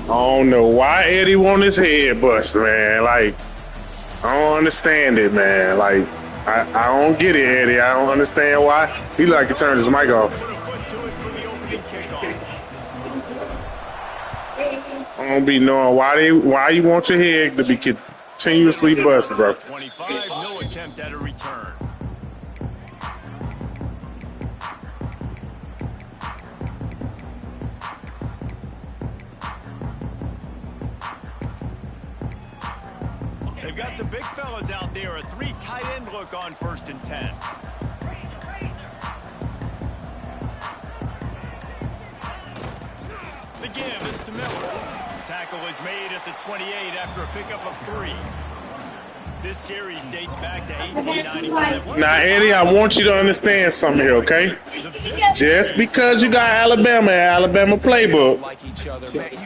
I don't know why Eddie want his head bust, man. Like, I don't understand it, man. Like, I don't get it, Eddie. I don't understand why. He like to turn his mic off. I don't be knowing why you want your head to be continuously busted, bro. 25, no attempt at a return. They've got the big fellas out there. A 3 tight end look on 1st and 10. The give is to Miller. Tackle is made at the 28 after a pickup of 3. This series dates back to 1895. Now, Eddie, I want you to understand something here, okay? Just because you got Alabama and Alabama playbook,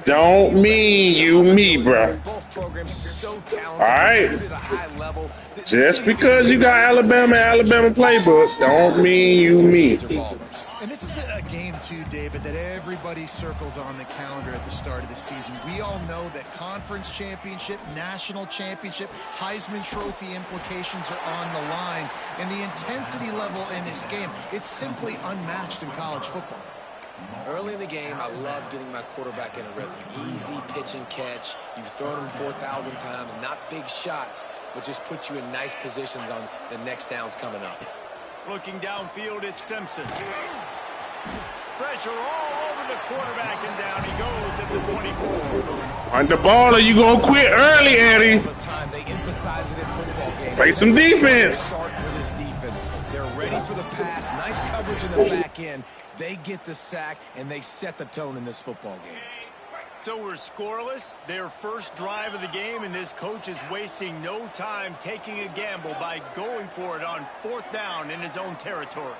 don't mean you me, bro. All right? Just because you got Alabama and Alabama playbook, don't mean you me. And this is a game, too, David, that everybody circles on the calendar at the start of the season. We all know that conference championship, national championship, Heisman Trophy implications are on the line. And the intensity level in this game, it's simply unmatched in college football. Early in the game, I love getting my quarterback in a rhythm. Easy pitch and catch. You've thrown him 4,000 times. Not big shots, but just put you in nice positions on the next downs coming up. Looking downfield, it's Simpson. Pressure all over the quarterback, and down he goes at the 24. On the ball, or you gonna quit early, Eddie? All the time, they emphasize it in football games. Play some defense. Start for this defense. They're ready for the pass. Nice coverage in the back end. They get the sack, and they set the tone in this football game. So we're scoreless, their first drive of the game, and this coach is wasting no time taking a gamble by going for it on 4th down in his own territory.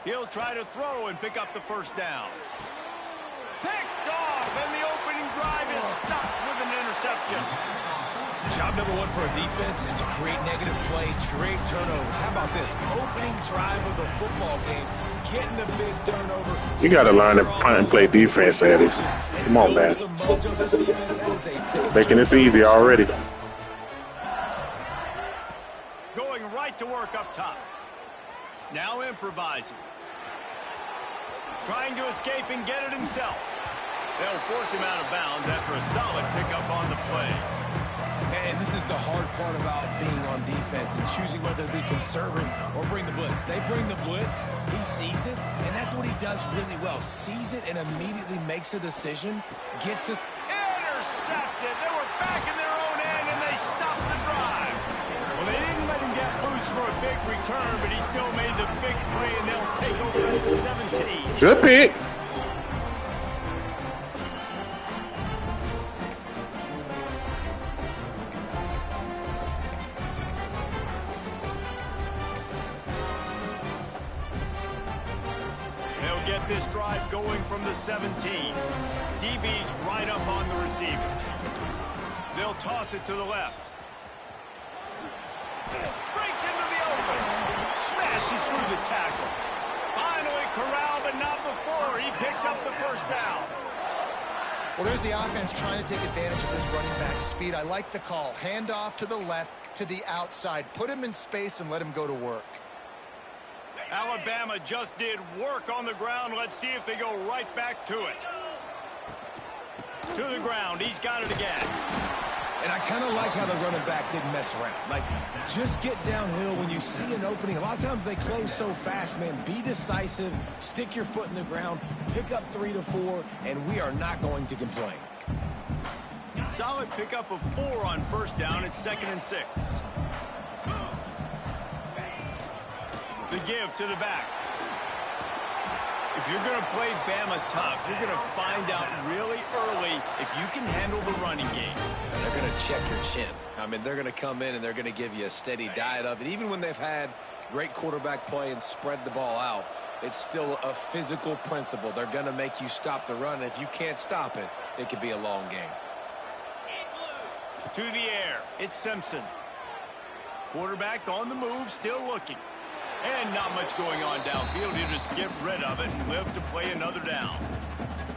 He'll try to throw and pick up the 1st down. Picked off, and the opening drive is stopped with an interception. Job number 1 for a defense is to create negative plays, to create turnovers. How about this? Opening drive of the football game, getting the big turnover. You got to learn to punt and play defense, Eddie. Come on, man. Making this easy already. Going right to work up top. Now improvising. Trying to escape and get it himself. They'll force him out of bounds after a solid pickup on the play. And this is the hard part about being on defense and choosing whether to be conservative or bring the blitz. They bring the blitz, he sees it, and that's what he does really well. Sees it and immediately makes a decision, gets this. Intercepted. They were back in their own end, and they stopped the drive. Well, they didn't let him get loose for a big return, but he still made the big play, and they'll take over at the 17. Good pick. Get this drive going from the 17. DB's right up on the receiver. They'll toss it to the left. Breaks into the open. Smashes through the tackle. Finally corralled, but not before. He picks up the 1st down. Well, there's the offense trying to take advantage of this running back speed. I like the call. Hand off to the left, to the outside. Put him in space and let him go to work. Alabama just did work on the ground. Let's see if they go right back to it. To the ground. He's got it again. And I kind of like how the running back didn't mess around. Like, just get downhill when you see an opening. A lot of times they close so fast, man. Be decisive. Stick your foot in the ground. Pick up 3 to 4, and we are not going to complain. Solid pickup of 4 on 1st down. It's 2nd and 6. The give to the back. If you're going to play Bama tough, you're going to find out really early if you can handle the running game. And they're going to check your chin. I mean, they're going to come in and they're going to give you a steady diet of it. Even when they've had great quarterback play and spread the ball out, it's still a physical principle. They're going to make you stop the run. And if you can't stop it, it could be a long game. To the air, it's Simpson. Quarterback on the move, still looking. And not much going on downfield. He'll just get rid of it and live to play another down.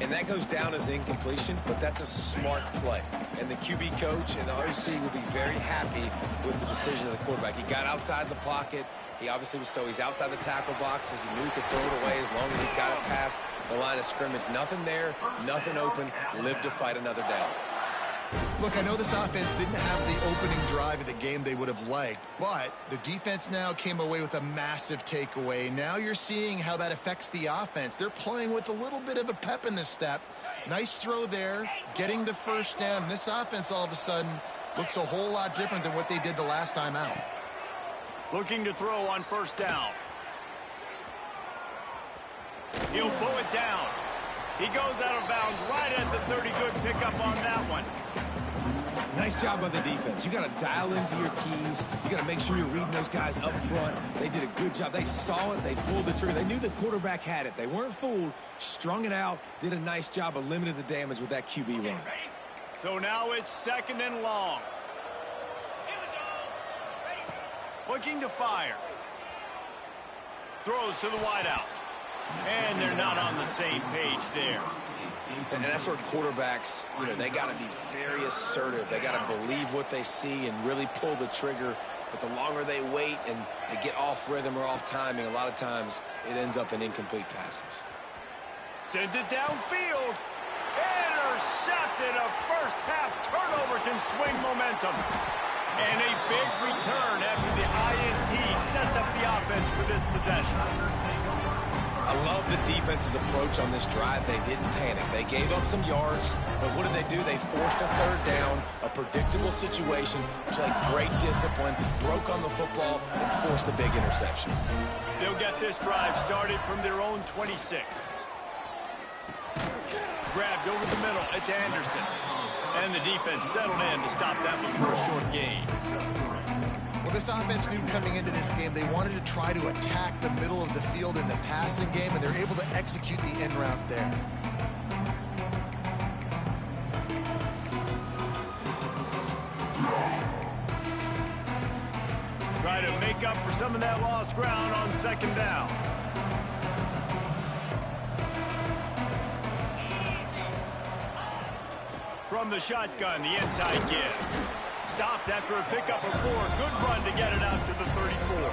And that goes down as incompletion, but that's a smart play. And the QB coach and the OC will be very happy with the decision of the quarterback. He got outside the pocket. He obviously he's outside the tackle boxes. He knew he could throw it away as long as he got it past the line of scrimmage. Nothing there, nothing open. Live to fight another down. Look, I know this offense didn't have the opening drive of the game they would have liked, but the defense now came away with a massive takeaway. Now you're seeing how that affects the offense. They're playing with a little bit of a pep in the step. Nice throw there, getting the first down. This offense all of a sudden looks a whole lot different than what they did the last time out. Looking to throw on first down. He'll pull it down. He goes out of bounds right at the 30. Good pickup on that one. Nice job by the defense. You got to dial into your keys. You got to make sure you're reading those guys up front. They did a good job. They saw it. They pulled the trigger. They knew the quarterback had it. They weren't fooled. Strung it out. Did a nice job of limiting the damage with that QB run. So now it's 2nd and long. Looking to fire. Throws to the wideout. And they're not on the same page there. And that's where quarterbacks, they got to be very assertive. They got to believe what they see and really pull the trigger. But the longer they wait and they get off rhythm or off timing, a lot of times it ends up in incomplete passes. Sends it downfield. Intercepted. A first-half turnover can swing momentum. And a big return after the INT sets up the offense for this possession. I love the defense's approach on this drive. They didn't panic. They gave up some yards, but what did they do? They forced a 3rd down, a predictable situation, played great discipline, broke on the football, and forced the big interception. They'll get this drive started from their own 26. Grabbed over the middle. It's Anderson. And the defense settled in to stop that one for a short gain. Well, this offense knew coming into this game they wanted to try to attack the middle of the field in the passing game, and they're able to execute the end route there. Try to make up for some of that lost ground on 2nd down. From the shotgun, the inside give. Stopped after a pickup of 4. Good run to get it out to the 34.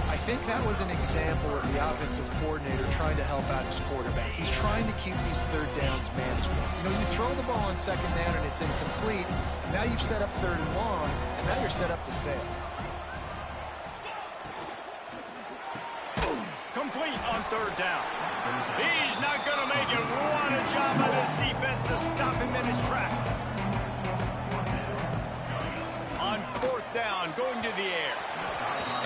I think that was an example of the offensive coordinator trying to help out his quarterback. He's trying to keep these 3rd downs manageable. You throw the ball on 2nd down and it's incomplete. Now you've set up 3rd and long, and now you're set up to fail. Complete on 3rd down. He's not going to make it. What a job by this defense to stop him in his tracks. On 4th down, going to the air.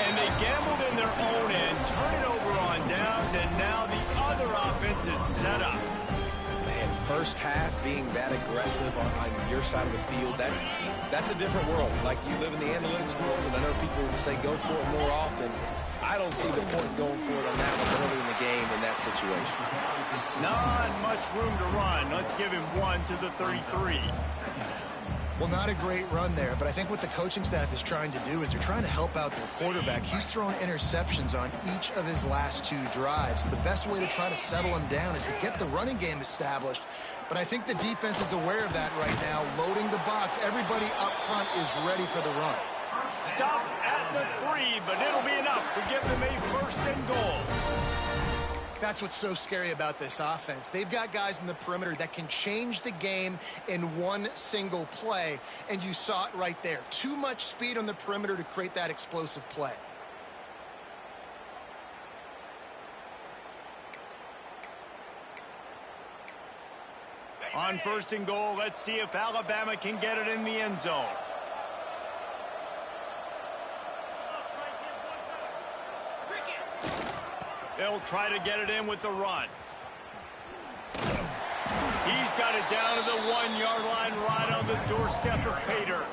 And they gambled in their own end, turn it over on downs, and now the other offense is set up. Man, first half being that aggressive on your side of the field, that's a different world. Like, you live in the analytics world, and I know people say go for it more often. I don't see the point going for it on that one early in the game in that situation. Not much room to run. Let's give him 1 to the 33. Well, not a great run there, but I think what the coaching staff is trying to do is they're trying to help out their quarterback. He's thrown interceptions on each of his last 2 drives. The best way to try to settle him down is to get the running game established. But I think the defense is aware of that right now, loading the box. Everybody up front is ready for the run. Stopped at the 3, but it'll be enough to give them a 1st and goal. That's what's so scary about this offense. They've got guys in the perimeter that can change the game in one single play, and you saw it right there. Too much speed on the perimeter to create that explosive play. On 1st and goal, let's see if Alabama can get it in the end zone. They'll try to get it in with the run. He's got it down to the 1-yard line right on the doorstep of Pater.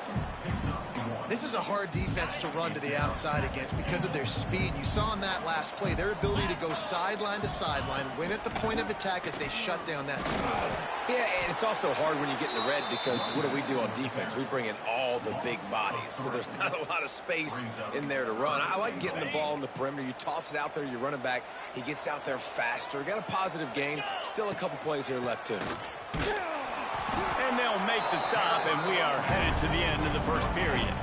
This is a hard defense to run to the outside against because of their speed. You saw in that last play their ability to go sideline to sideline, win at the point of attack as they shut down that speed. Yeah, and it's also hard when you get in the red because what do we do on defense? We bring it all all the big bodies, so there's not a lot of space in there to run. I like getting the ball in the perimeter. You toss it out there, you're running back. He gets out there faster. Got a positive gain. Still a couple plays here left, too. And they'll make the stop, and we are headed to the end of the first period.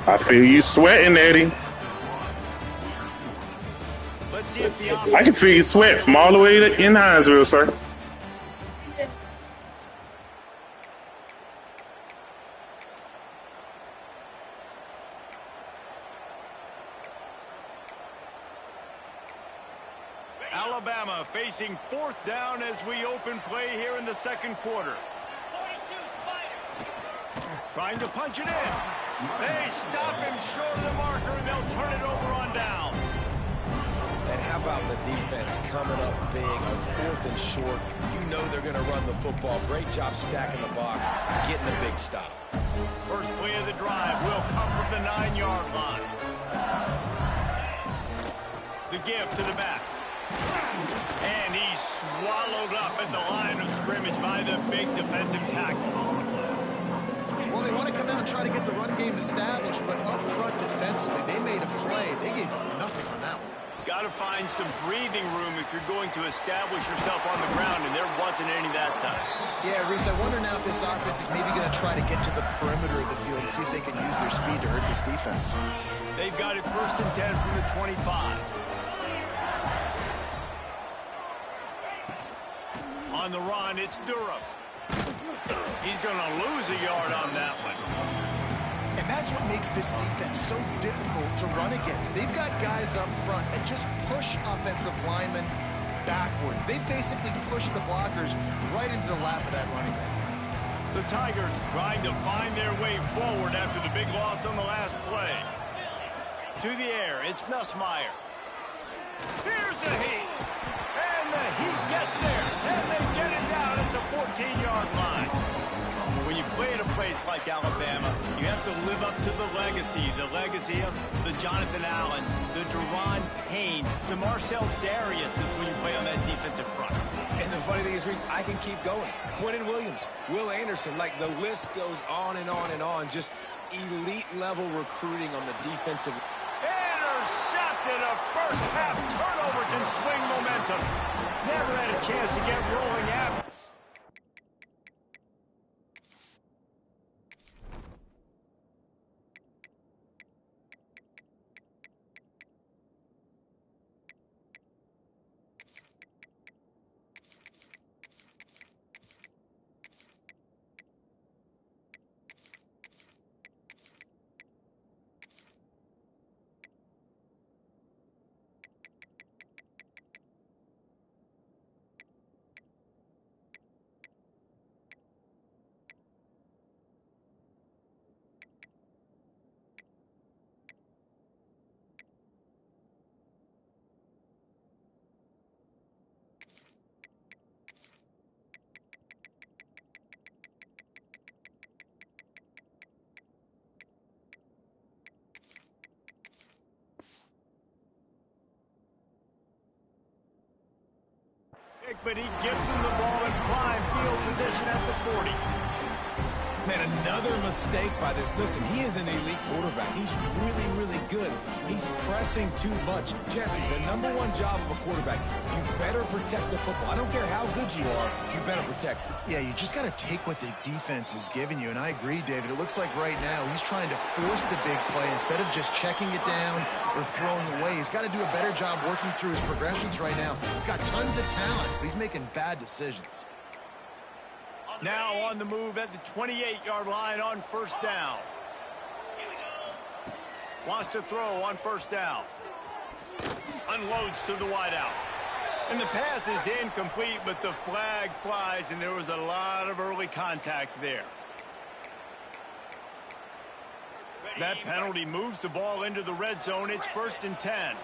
I feel you sweating, Eddie. Let's see if the I can feel you sweat from all the way in Hinesville, sir. Alabama facing 4th down as we open play here in the second quarter. Trying to punch it in. They stop him short of the marker, and they'll turn it over on downs. And how about the defense coming up big on 4th and short? You know they're going to run the football. Great job stacking the box, getting the big stop. First play of the drive will come from the 9-yard line. The give to the back. And he's swallowed up at the line of scrimmage by the big defensive tackle. Well, they want to come out and try to get the run game established, but up front defensively, they made a play. They gave up nothing on that one. Got to find some breathing room if you're going to establish yourself on the ground, and there wasn't any that time. Yeah, Reese, I wonder now if this offense is maybe going to try to get to the perimeter of the field and see if they can use their speed to hurt this defense. They've got it 1st and 10 from the 25. On the run, it's Durham. He's going to lose a yard on that one. And that's what makes this defense so difficult to run against. They've got guys up front that just push offensive linemen backwards. They basically push the blockers right into the lap of that running back. The Tigers trying to find their way forward after the big loss on the last play. To the air, it's Nussmeier. Here's the heat. And the heat gets there. And they get it down at the 14-yard line. When you play at a place like Alabama, you have to live up to the legacy of the Jonathan Allens, the Deron Haynes, the Marcel Darius is when you play on that defensive front. And the funny thing is, Reese, I can keep going. Quentin Williams, Will Anderson, like the list goes on and on and on. Just elite-level recruiting on the defensive. Intercepted. A first-half turnover can swing momentum. Never had a chance to get rolling after. But he gives him the ball in prime field position at the 40. Man, another mistake by this. Listen, he is an elite quarterback. He's really, really good. He's pressing too much. Jesse, the #1 job of a quarterback, you better protect the football. I don't care how good you are, you better protect it. Yeah, you just got to take what the defense is giving you. And I agree, David. It looks like right now he's trying to force the big play instead of just checking it down or throwing away. He's got to do a better job working through his progressions right now. He's got tons of talent, but he's making bad decisions. Now on the move at the 28-yard line on first down. Wants to throw on first down. Unloads to the wideout. And the pass is incomplete, but the flag flies, and there was a lot of early contact there. That penalty moves the ball into the red zone. It's 1st and 10.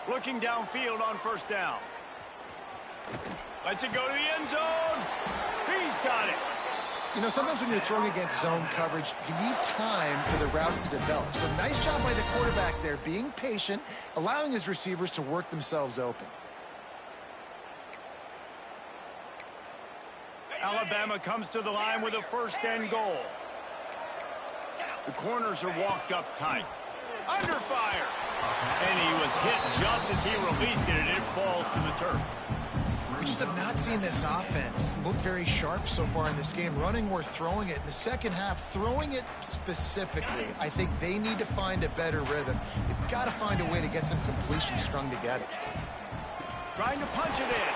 Looking downfield on first down. Lets it go to the end zone. He's got it. You know, sometimes when you're throwing against zone coverage, you need time for the routes to develop. So nice job by the quarterback there, being patient, allowing his receivers to work themselves open. Alabama comes to the line with a 1st and goal. The corners are walked up tight. Under fire. And he was hit just as he released it, and it falls to the turf. We just have not seen this offense look very sharp so far in this game, running or throwing it. In the second half, throwing it specifically, I think they need to find a better rhythm. They've got to find a way to get some completion strung together. Trying to punch it in.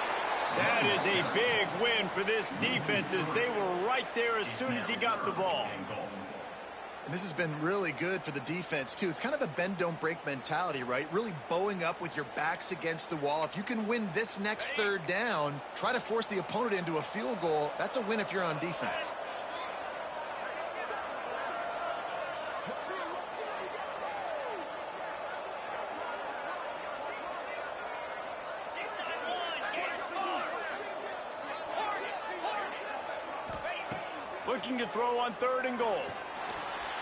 That is a big win for this defense, as they were right there as soon as he got the ball. And this has been really good for the defense, too. It's kind of a bend-don't-break mentality, right? Really bowing up with your backs against the wall. If you can win this next 3rd down, try to force the opponent into a field goal. That's a win if you're on defense. Looking to throw on 3rd and goal.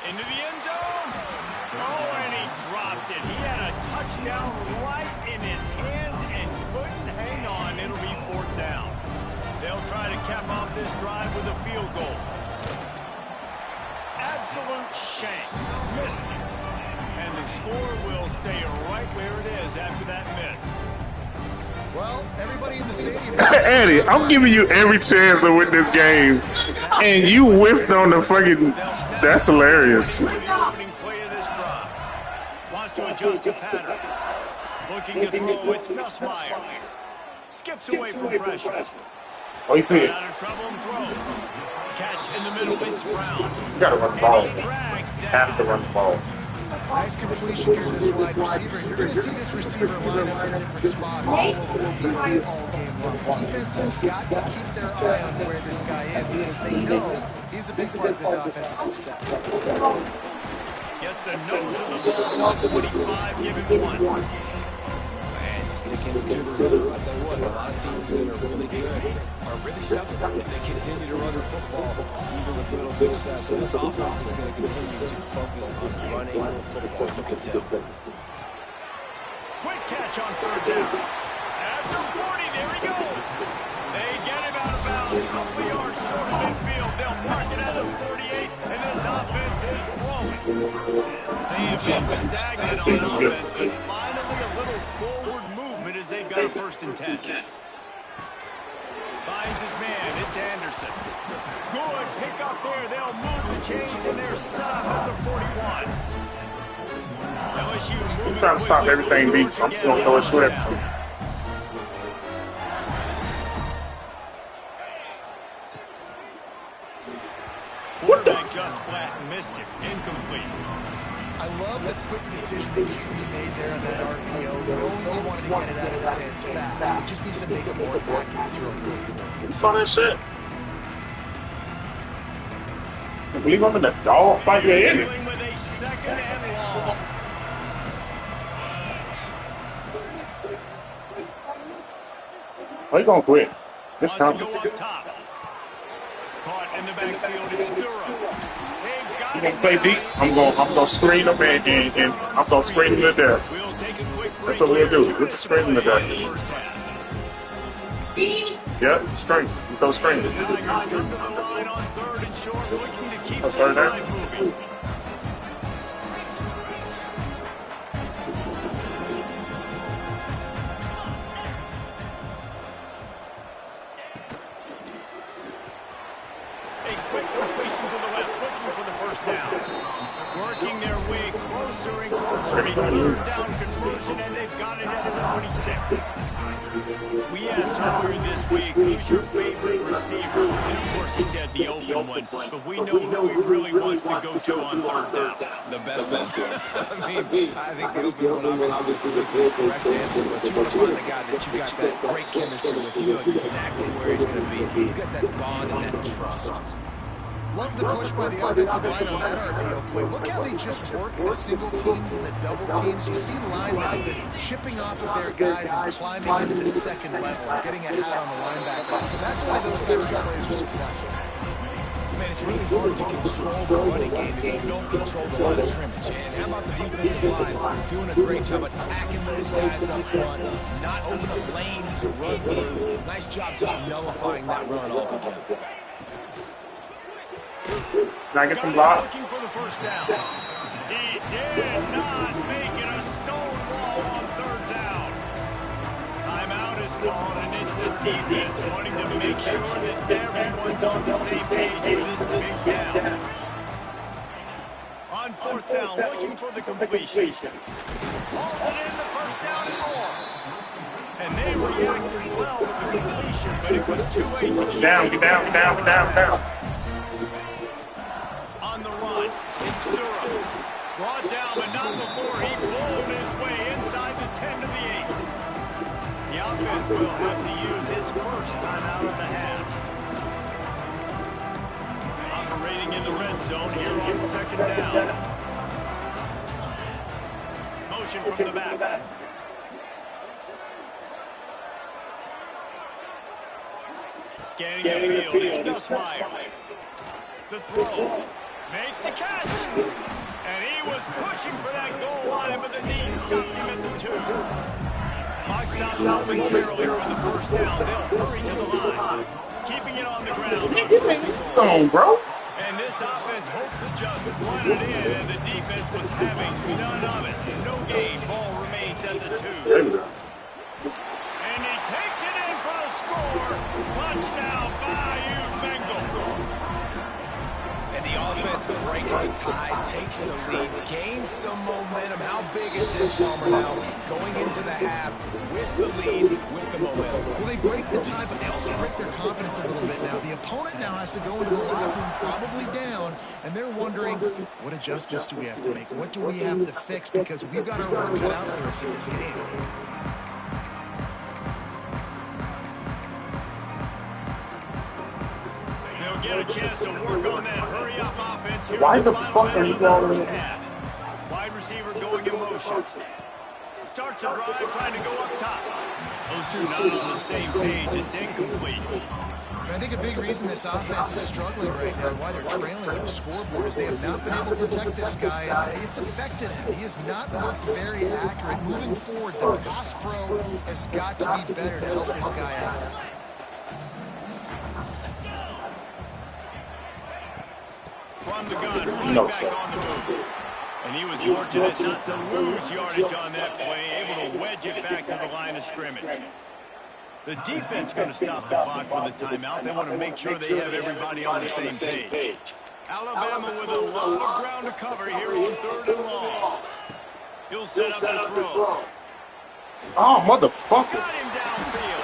Into the end zone. Oh, and he dropped it. He had a touchdown right in his hands and couldn't hang on. It'll be 4th down. They'll try to cap off this drive with a field goal. Absolute shank. Missed it. And the score will stay right where it is after that miss. Well, everybody in the stadium... Eddie, I'm giving you every chance to win this game, and you whiffed on the fucking... That's hilarious. Opening play of this drive. Wants to adjust the pattern. Looking to throw, it's Nussmeier. Skips away from pressure. Oh, you see it. Out of trouble and throws. Catch in the middle, it's Brown. You gotta run the ball. And he's dragged down. Have to run the ball. Nice completion here to this wide receiver. You're going to see this receiver line up in different spots all over the field all game long. Defense has got to keep their eye on where this guy is, because they know he's a big part of this offense's success. Gets the nose of the ball to the 25, give him 1. And sticking to the rhythm. I'll tell you what, a lot of teams that are really good are really stubborn, and they continue to run their football even with little success. So this offense is going to continue to focus on running the football, you can tell. Quick catch on 3rd down. After 40, there he goes. They get him out of bounds. Couple yards short of midfield. They'll mark it at the 48, and this offense is rolling. They have been stagnant on offense, but finally a little forward movement as they've got a 1st and 10. Finds his man. It's Anderson. Good pick up there. They'll move the chains, and they're set up at the 41. LSU moving I'm trying to stop quickly. everything beat, so I'm just gonna throw it straight to him. Quarterback just flat and missed it. Incomplete. I love the quick decision that QB made there on that RPO. Knowing he wanted to get it out of his hands fast. He just needs to make a more accurate throw going forward. You saw that shit? I believe I'm in a dog fight with Eddie. Dealing with a 2nd and long. Oh, you gonna quit? This Wants to time. go up top. Caught in the backfield. It's Durham. They've got You gonna him play now. deep? I'm gonna screen him and I'm gonna screen him to death. We'll take a quick break. That's what we'll do. We'll just screen him to death. First half. Yep, screen. You throw screen. Tigers come to the line on 3rd and short, looking to keep That's this third down. drive moving. A quick completion to the left, looking for the 1st down. Working their way closer and closer to 3rd down conversion, and they've got it at the 26. We asked earlier this week, who's your favorite receiver? And of course he said the open one, but we know who he really wants to go to on 3rd down. The best one. I mean, I think the open one obviously is the correct answer, but you want to find the guy that you got that great chemistry with. You know exactly where he's going to be. You got that bond and that trust. Love the push by the offensive line on that RPO play. Look how they just work the single teams and the double teams. You see linemen chipping off of their guys and climbing into the 2nd level and getting a hat on the linebacker. That's why those types of plays are successful. Man, it's really hard to control the running game if you don't control the line of scrimmage. And how about the defensive line doing a great job attacking those guys up front, not opening up lanes to run through. Nice job just nullifying that run altogether. Can I get some block? Looking for the first down. He did not make it a stone wall on third down. Timeout is called, and it's the defense wanting to make sure that everyone's on the same page for this big down. On fourth down, looking for the completion. Hauls it in, the first down and more. And they reacted well with the completion, but it was too late to keep Down. On the run, it's Durham. Brought down, but not before he bowled his way inside the 10 to the 8. The offense will have to use its first time out of the half. Operating in the red zone here on second down. Motion from the back. Scanning the field, it's Gus Meyer. The throw. Makes the catch. And he was pushing for that goal line, but the knee stopped him at the 2. Clock stops momentarily for the first down. They'll hurry to the line. Keeping it on the ground. Song, bro. And this offense hopes to just run it in, and the defense was having none of it. No gain. Ball remains at the 2. And he takes it in for the score. Touchdown, Bayou Bengals. And the offense breaks the tie, takes the lead, gains some momentum. How big is this, Palmer, now? Going into the half with the lead, with the momentum. Well, they break the tie, but they also break their confidence a little bit now. The opponent now has to go into the locker room probably down, and they're wondering, what adjustments do we have to make? What do we have to fix? Because we've got our work cut out for us in this game. Get a chance to work on that hurry-up offense here. Why the fuck are you going in? Wide receiver going in motion. Starts a drive, trying to go up top. Those two not on the same page. It's incomplete. I think a big reason this offense is struggling right now, why they're trailing at the scoreboard, is they have not been able to protect this guy, and it's affected him. He has not looked very accurate. Moving forward, the pass pro has got to be better to help this guy out. From the gun, running back on the move. And he was fortunate not to lose yardage on that play, able to wedge it back to the line of scrimmage. The defense going to stop the clock with a timeout. They want to make sure they have everybody on the same page. Alabama with a lot of ground to cover here on third and long. He'll set up the throw. Oh, motherfucker. Got him downfield.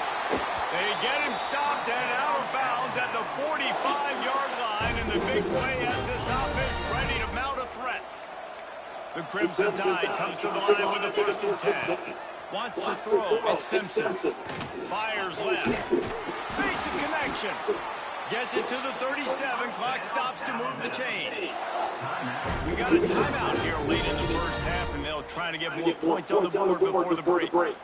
They get him stopped and out of bounds at the 45-yard line, and the big play has this offense ready to mount a threat. The Crimson Tide comes to the line with a 1st and 10. Wants to throw. It's Simpson. Fires left. Makes a connection. Gets it to the 37. Clock stops to move the chains. We got a timeout here late in the first half, and they'll try to get more points on the board before the break.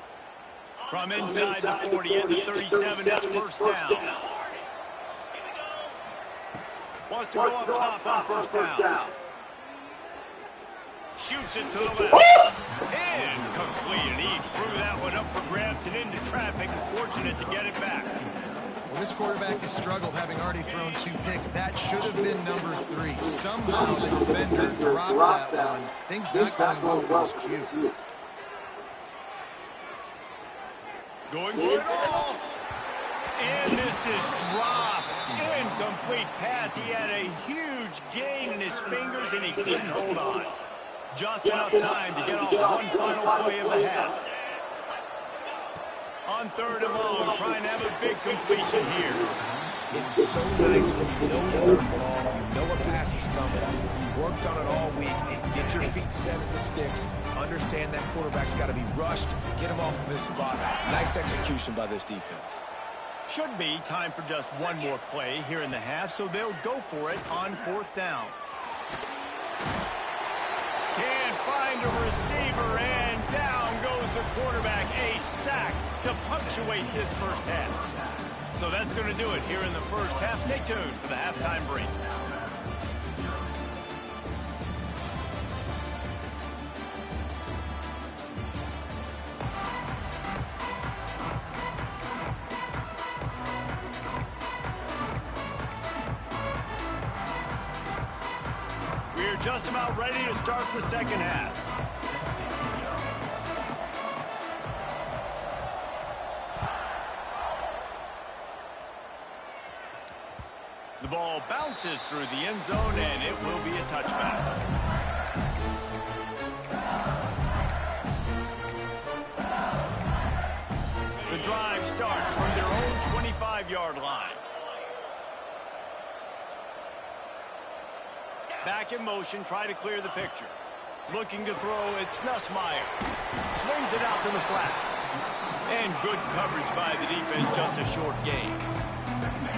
From inside the 40 and the 37, it's first down. Wants to go up top on first down. Shoots it to the left. Incomplete, and he threw that one up for grabs and into traffic. Fortunate to get it back. Well, this quarterback has struggled, having already thrown 2 picks. That should have been number 3. Somehow the defender dropped that one. Things not going well for this Q. Going for it all. And this is dropped. Incomplete pass. He had a huge gain in his fingers, and he couldn't hold on. Just enough time to get off one final play of the half. On third and long, trying to have a big completion here. It's so nice when you know it's third and long, you know a pass is coming. You worked on it all week. Get your feet set at the sticks. Understand that quarterback's got to be rushed. Get him off of his spot. Nice execution by this defense. Should be time for just one more play here in the half, so they'll go for it on 4th down. Can't find a receiver, and down goes the quarterback. A sack to punctuate this first half. So that's going to do it here in the first half. Stay tuned for the halftime break. We're just about ready to start the second half. The ball bounces through the end zone, and it will be a touchback. The drive starts from their own 25-yard line. Back in motion, try to clear the picture. Looking to throw, it's Nussmeier. Swings it out to the flat. And good coverage by the defense, just a short gain.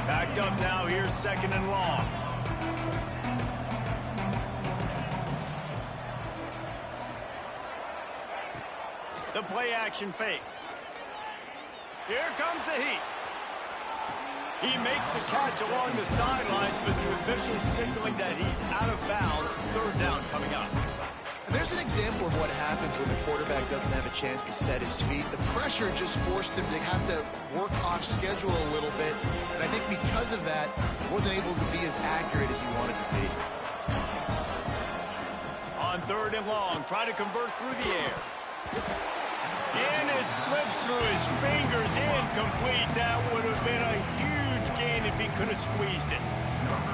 Backed up now, here's second and long. The play action fake. Here comes the heat. He makes the catch along the sidelines, but the officials signaling that he's out of bounds. Third down coming up. And there's an example of what happens when the quarterback doesn't have a chance to set his feet. The pressure just forced him to have to work off schedule a little bit. And I think because of that, he wasn't able to be as accurate as he wanted to be. On third and long, try to convert through the air. And it slips through his fingers, incomplete. That would have been a huge gain if he could have squeezed it.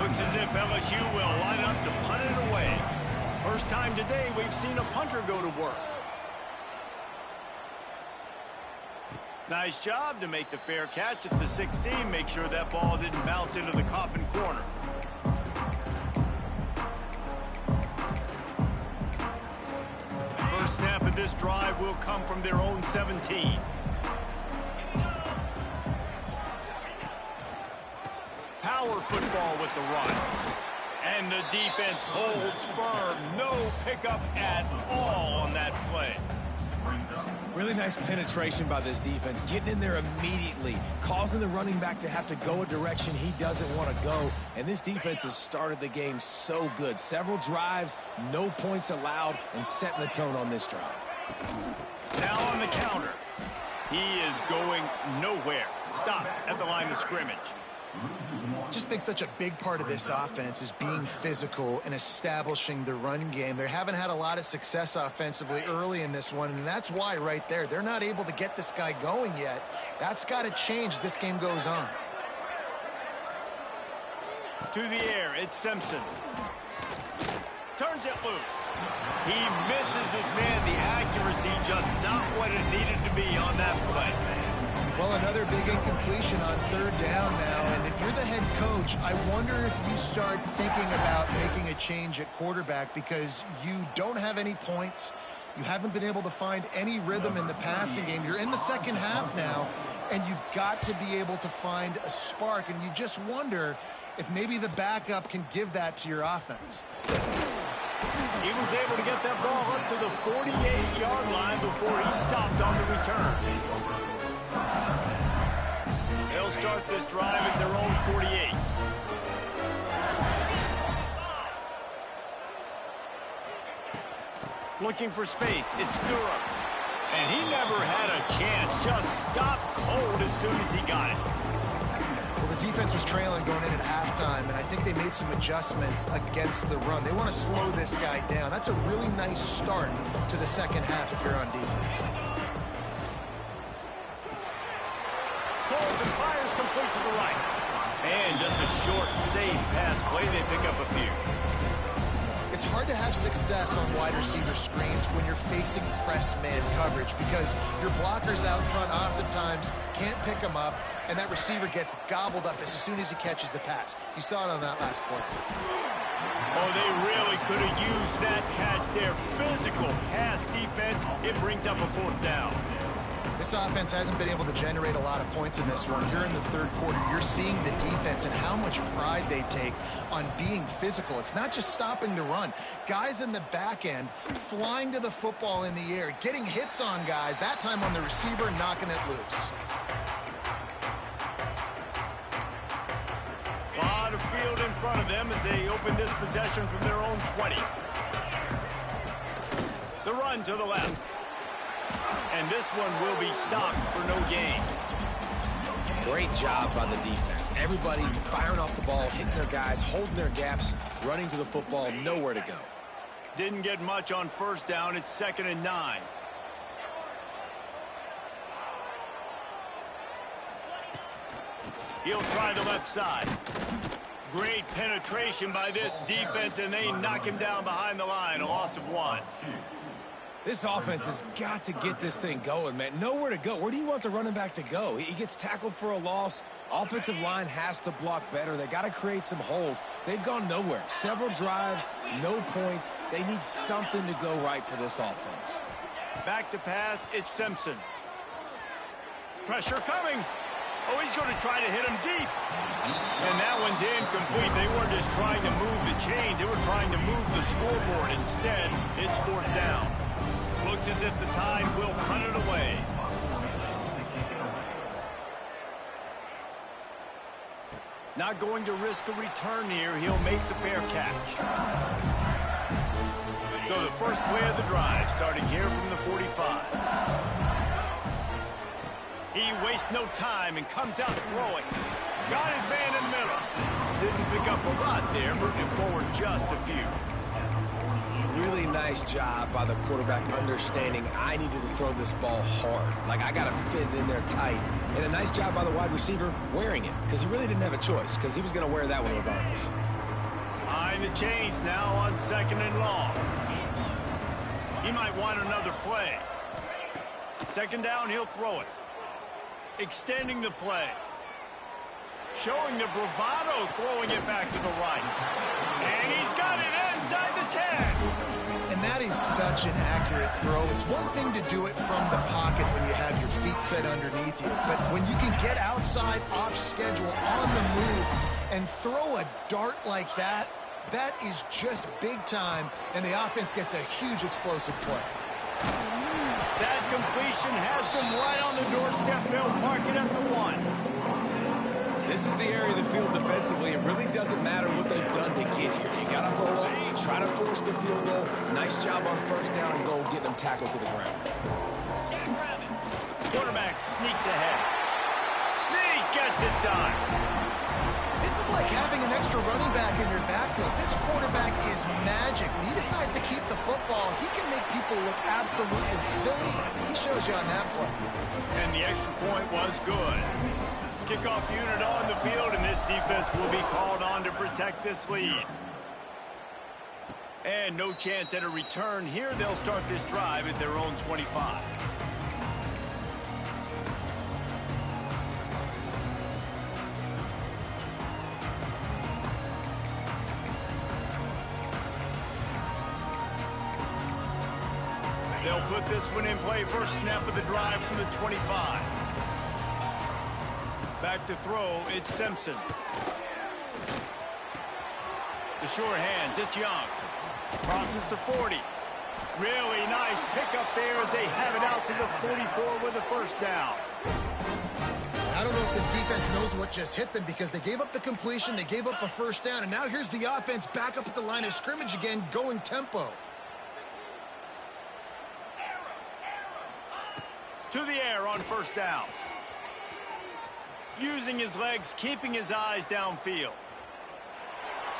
Looks as if LSU will line up to punt it away. First time today we've seen a punter go to work. Nice job to make the fair catch at the 16. Make sure that ball didn't bounce into the coffin corner. First snap of this drive will come from their own 17. Power football with the run. And the defense holds firm. No pickup at all on that play. Really nice penetration by this defense, getting in there immediately, causing the running back to have to go a direction he doesn't want to go. And this defense has started the game so good. Several drives, no points allowed, and setting the tone on this drive. Now on the counter. He is going nowhere. Stop at the line of scrimmage. I just think such a big part of this offense is being physical and establishing the run game. They haven't had a lot of success offensively early in this one, and that's why right there. They're not able to get this guy going yet. That's got to change as this game goes on. To the air, it's Simpson. Turns it loose. He misses his man. The accuracy just not what it needed to be on that play. Well, another big incompletion on third down now, and if you're the head coach, I wonder if you start thinking about making a change at quarterback because you don't have any points. You haven't been able to find any rhythm in the passing game. You're in the second half now, and you've got to be able to find a spark, and you just wonder if maybe the backup can give that to your offense. He was able to get that ball up to the 48-yard line before he stopped on the return. They'll start this drive at their own 48. Looking for space, it's Durham. And he never had a chance, just stopped cold as soon as he got it. Well, the defense was trailing going in at halftime, and I think they made some adjustments against the run. They want to slow this guy down. That's a really nice start to the second half if you're on defense. Holds and fires complete to the right. And just a short, safe pass play. They pick up a few. It's hard to have success on wide receiver screens when you're facing press man coverage because your blockers out front oftentimes can't pick them up, and that receiver gets gobbled up as soon as he catches the pass. You saw it on that last play. Oh, they really could have used that catch there. Physical pass defense. It brings up a fourth down. This offense hasn't been able to generate a lot of points in this one. Here in the third quarter, you're seeing the defense and how much pride they take on being physical. It's not just stopping the run. Guys in the back end flying to the football in the air, getting hits on guys, that time on the receiver, knocking it loose. field in front of them as they open this possession from their own 20. The run to the left. And this one will be stopped for no gain. Great job by the defense. Everybody firing off the ball, hitting their guys, holding their gaps, running to the football, nowhere to go. Didn't get much on first down. It's 2nd and 9. He'll try the left side. Great penetration by this defense, and they knock him down behind the line. A loss of 1. This offense has got to get this thing going, man. Nowhere to go. Where do you want the running back to go? He gets tackled for a loss. Offensive line has to block better. They got to create some holes. They've gone nowhere. Several drives, no points. They need something to go right for this offense. Back to pass, it's Simpson. Pressure coming. Oh, he's going to try to hit him deep. And that one's incomplete. They weren't just trying to move the chains. They were trying to move the scoreboard. Instead, it's 4th down. Looks as if the Tide will punt it away. Not going to risk a return here. He'll make the fair catch. So the first play of the drive, starting here from the 45. He wastes no time and comes out throwing. Got his man in the middle. Didn't pick up a lot there, moving forward just a few. Really nice job by the quarterback understanding I needed to throw this ball hard. Like, I got to fit it in there tight. And a nice job by the wide receiver wearing it, because he really didn't have a choice, because he was going to wear that one regardless. Behind the chains now on 2nd and long. He might want another play. 2nd down, he'll throw it. Extending the play. Showing the bravado, throwing it back to the right. And he's got it inside the 10. And that is such an accurate throw. It's one thing to do it from the pocket when you have your feet set underneath you. But when you can get outside, off schedule, on the move, and throw a dart like that, that is just big time. And the offense gets a huge explosive play. That completion has them right on the doorstep. They'll mark it at the 1. This is the area of the field defensively. It really doesn't matter what they've done to get here. You got to roll up, try to force the field goal. Nice job on 1st down and goal, getting them tackled to the ground. Quarterback sneaks ahead. Sneak gets it done. This is like having an extra running back in your backfield. This quarterback is magic. When he decides to keep the football, he can make people look absolutely silly. He shows you on that play. And the extra point was good. Kickoff unit on the field, and this defense will be called on to protect this lead. And no chance at a return here. They'll start this drive at their own 25. They'll put this one in play. First snap of the drive from the 25. Back to throw, it's Simpson. The sure hands, it's Young. Crosses to 40. Really nice pickup there as they have it out to the 44 with a 1st down. I don't know if this defense knows what just hit them, because they gave up the completion, they gave up a 1st down, and now here's the offense back up at the line of scrimmage again, going tempo. To the air on 1st down. Using his legs, keeping his eyes downfield.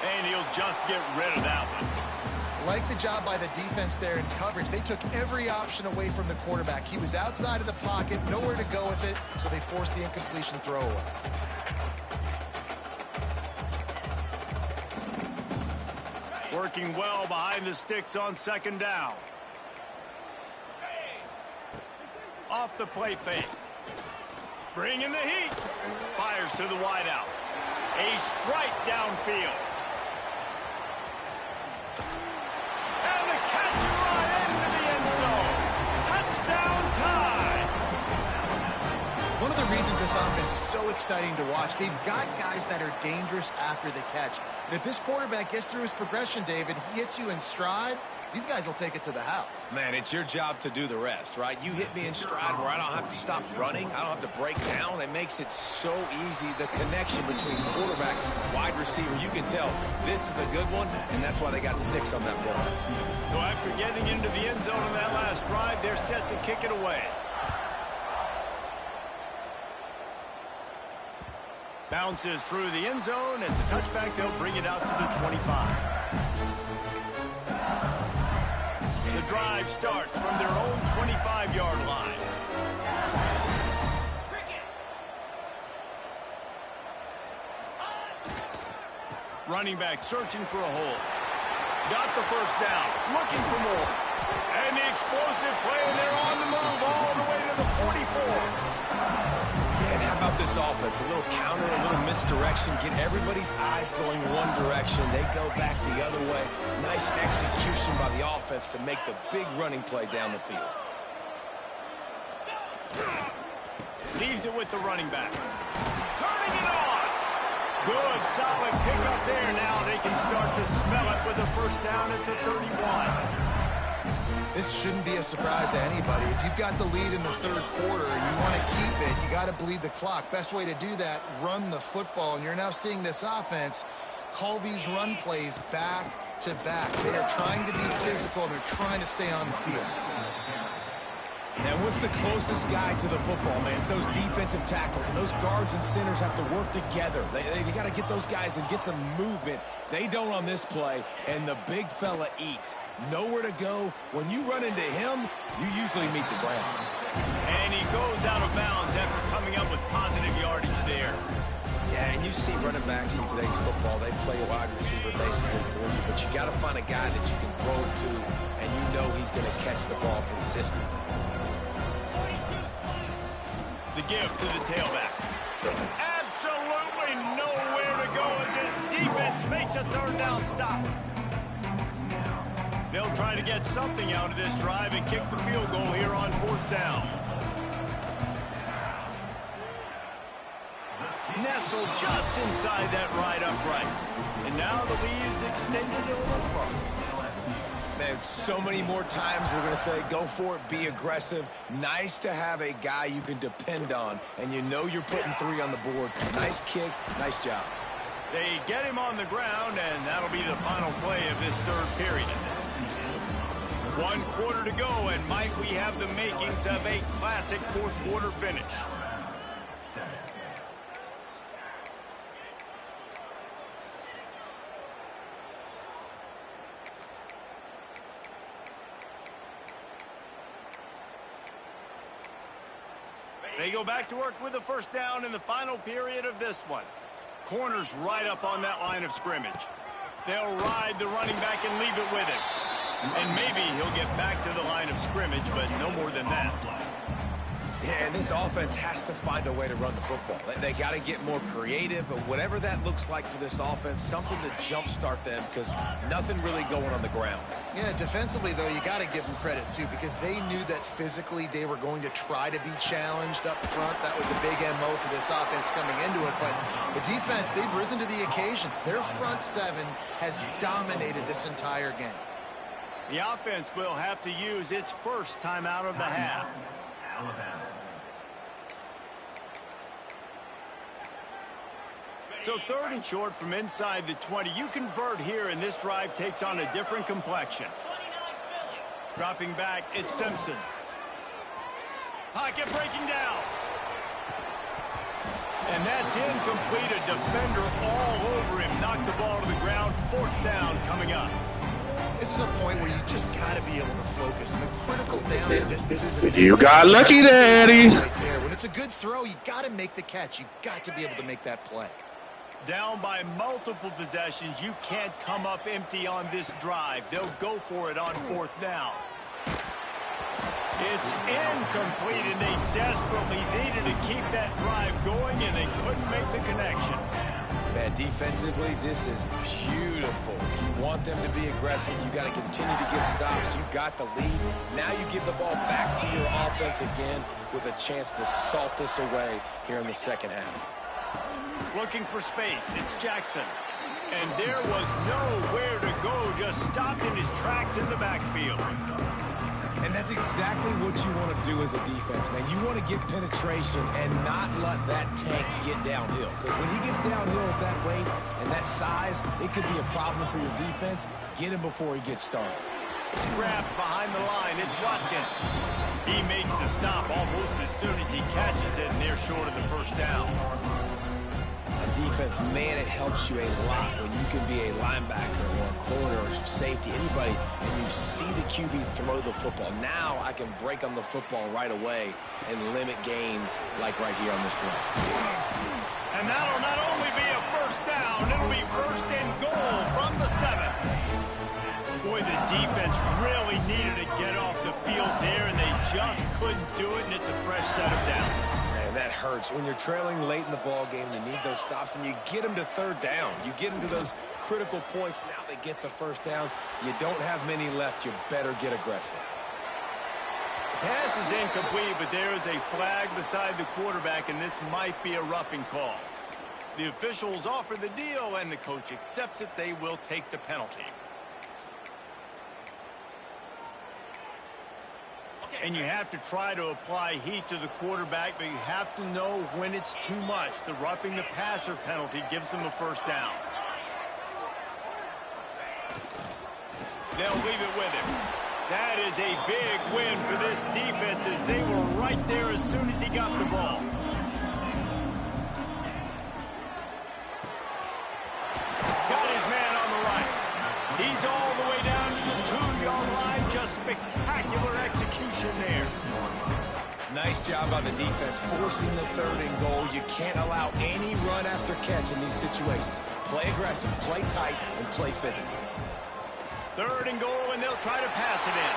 And he'll just get rid of that one. Like the job by the defense there in coverage. They took every option away from the quarterback. He was outside of the pocket, nowhere to go with it, so they forced the incompletion throwaway. Working well behind the sticks on 2nd down. Off the play fake. Bringing the heat. Fires to the wideout. A strike downfield. And the catch and run into the end zone. Touchdown Tide. One of the reasons this offense is so exciting to watch, they've got guys that are dangerous after the catch. And if this quarterback gets through his progression, David, he hits you in stride, these guys will take it to the house. Man, it's your job to do the rest, right? You hit me in stride where I don't have to stop running. I don't have to break down. It makes it so easy. The connection between quarterback, wide receiver, you can tell this is a good one, and that's why they got 6 on that play. So after getting into the end zone on that last drive, they're set to kick it away. Bounces through the end zone. It's a touchback. They'll bring it out to the 25. The drive starts from their own 25-yard line. Running back searching for a hole. Got the first down. Looking for more. And the explosive play, and they're on the move all the way to the 44. And how about this offense? A little counter, a little misdirection. Get everybody's eyes going one direction. They go back the other way. Nice execution by the offense to make the big running play down the field. Leaves it with the running back. Turning it on. Good, solid pickup there. Now they can start to smell it with a first down at the 31. This shouldn't be a surprise to anybody. If you've got the lead in the third quarter and you want to keep it, you got to bleed the clock. Best way to do that, run the football. And you're now seeing this offense call these run plays back to back. They are trying to be physical, and they're trying to stay on the field. And what's the closest guy to the football, man? It's those defensive tackles, and those guards and centers have to work together. They got to get those guys and get some movement. They don't on this play, and the big fella eats. Nowhere to go. When you run into him, you usually meet the ground. And he goes out of bounds after coming up with positive yardage there. Yeah, and you see running backs in today's football, they play a wide receiver basically for you, but you got to find a guy that you can throw it to, and you know he's going to catch the ball consistently. The give to the tailback. Absolutely nowhere to go as this defense makes a third down stop. They'll try to get something out of this drive and kick the field goal here on fourth down. Nestled just inside that right upright. And now the lead is extended a little further. Man, so many more times we're going to say, go for it, be aggressive. Nice to have a guy you can depend on, and you know you're putting 3 on the board. Nice kick, nice job. They get him on the ground, and that'll be the final play of this third period. 1 quarter to go, and might we have the makings of a classic fourth quarter finish. They go back to work with the first down in the final period of this one. Corners right up on that line of scrimmage. They'll ride the running back and leave it with him. And maybe he'll get back to the line of scrimmage, but no more than that. Yeah, and this offense has to find a way to run the football. They got to get more creative, but whatever that looks like for this offense, something to jumpstart them, because nothing really going on the ground. Yeah, defensively, though, you got to give them credit, too, because they knew that physically they were going to try to be challenged up front. That was a big MO for this offense coming into it, but the defense, they've risen to the occasion. Their front 7 has dominated this entire game. The offense will have to use its first timeout of the half. So 3rd and short from inside the 20. You convert here, and this drive takes on a different complexion. Dropping back, it's Simpson. Pocket breaking down. And that's incomplete. A defender all over him. Knocked the ball to the ground. 4th down coming up. This is a point where you just got to be able to focus. And the critical down and distances. You got lucky there, Eddie. Right there. When it's a good throw, you got to make the catch. You've got to be able to make that play. Down by multiple possessions. You can't come up empty on this drive. They'll go for it on 4th down. It's incomplete, and they desperately needed to keep that drive going, and they couldn't make the connection. Man, defensively, this is beautiful. You want them to be aggressive. You got to continue to get stops. You got the lead. Now you give the ball back to your offense again with a chance to salt this away here in the second half. Looking for space. It's Jackson. And there was nowhere to go, just stopped in his tracks in the backfield. And that's exactly what you want to do as a defense, man. You want to get penetration and not let that tank get downhill. Because when he gets downhill at that weight and that size, it could be a problem for your defense. Get him before he gets started. Grabbed behind the line, it's Watkins. He makes the stop almost as soon as he catches it, and they're short of the first down. Defense, man, it helps you a lot when you can be a linebacker or a corner or safety, anybody, and you see the QB throw the football. Now I can break on the football right away and limit gains like right here on this play. And that'll not only be a first down, it'll be first and goal from the 7. Boy, the defense really needed to get off the field there, and they just couldn't do it, and it's a fresh set of downs. Man, that hurts. When you're trailing late in the ball game, you need those stops, and you get them to third down. You get them to those critical points. Now they get the first down. You don't have many left. You better get aggressive. Pass is incomplete, but there is a flag beside the quarterback, and this might be a roughing call. The officials offer the deal, and the coach accepts it. They will take the penalty. And you have to try to apply heat to the quarterback, but you have to know when it's too much. The roughing the passer penalty gives them a first down. They'll leave it with him. That is a big win for this defense as they were right there as soon as he got the ball. Got his man on the right. He's all the way down to the 2-yard line. Just spectacular execution there. Nice job by the defense forcing the third and goal. You can't allow any run after catch in these situations. Play aggressive, play tight, and play physical. Third and goal, and they'll try to pass it in.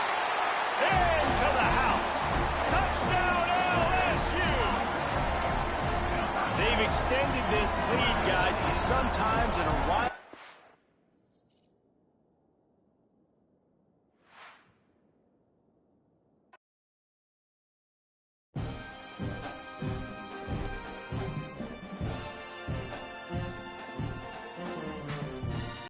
Into the house. Touchdown, LSU! They've extended this lead, guys, but sometimes in a wild